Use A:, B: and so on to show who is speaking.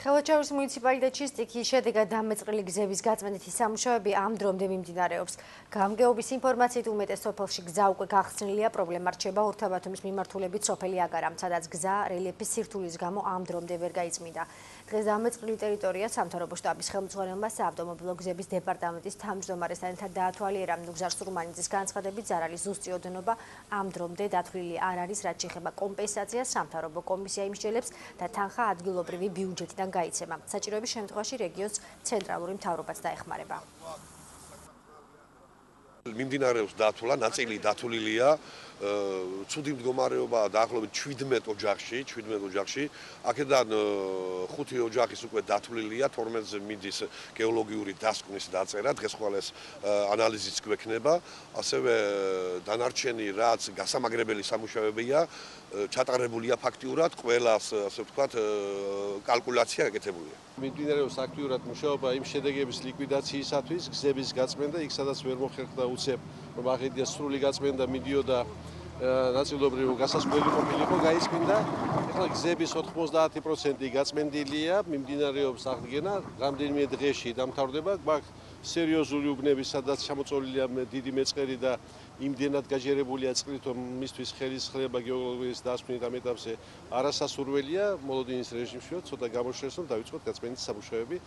A: ხელვაჩაურის მუნიციპალიტეტში სტიქიის შედეგად დამეწყრილი გზების გაწმენდითი სამუშაოები ამ დრომდე მიმდინარეობს. გამგეობის ინფორმაციით უმეტეს სოფელში გზა უკვე გახსნილია, პრობლემა რჩება ორთაბათუმის მიმართულებით სოფელი აგარამ, სადაც გზა რელიეფის სირთულის გამო ამ დრომდე ვერ გაიწმინდა. დღეს დამეწყრილი ტერიტორია სამთავრობო შტაბის ხელმძღვანელმა საავტომობილო გზების დეპარტამენტის თავმჯდომარესთან ერთად დაათვალიერა. ნუგზარ სურმანიძის განცხადებით, ზარალი ზუსტი ოდენობა ამ დრომდე დათვლილი არ არის, რაც შეეხება კომპენსაციას, სამთავრობო კომისია იმსჯელებს და თანხა ადგილობრივი ბიუჯეტიდან გაიცემა. საჭიროების შემთხვევაში რეგიონს ცენტრალური მთავრობაც დაეხმარება.
B: მიმდინარეობს დათვლა, ნაწილი დათვლილია, ცუდი მდგომარეობაა დაახლოებით 17 ოჯახში. აქედან 5 ოჯახის უკვე დათვლილია, 12-ზე მიდის გეოლოგიური დასკვნის დაწერა, დღეს ხვალ ეს ანალიზიც გვექნება. ასევე დანარჩენი რაც გასამაგრებელი სამუშაოებია, ჩატარებულია ფაქტიურად, ყველას ასე ვთქვათ, კალკულაცია ეკეთებულია.
C: მიმდინარეობს აქტიურად მუშაობა იმ შედეგების ლიკვიდაციისათვის, გზების გაწმენდა, იქ სადაც ვერ მოხერხდა უცებ, რომ აღედია სრული გაწმენდა მიდიოდა ნაწილობრივ გასასვლელი ყოფილიყო, გაიწმინდა. ეხლა გზების 90% გაწმენდილია, მიმდინარეობს აღდგენა, რამდენიმე დღეში დამთავრდება. გვაქვს სერიოზული უბნები, სადაც ჩამოწოლილია დიდი მეწყერი და იმდენად გაჯერებულია წყლით, რომ მისთვის ხელისხლება გეოლოგიის დასკვნის ამ ეტაპზე არასასურველია. მოლოდინის რეჟიმშიო ცოტა გამოშვეს, რომ დავიწყოთ გაწმენდის სამუშაოები.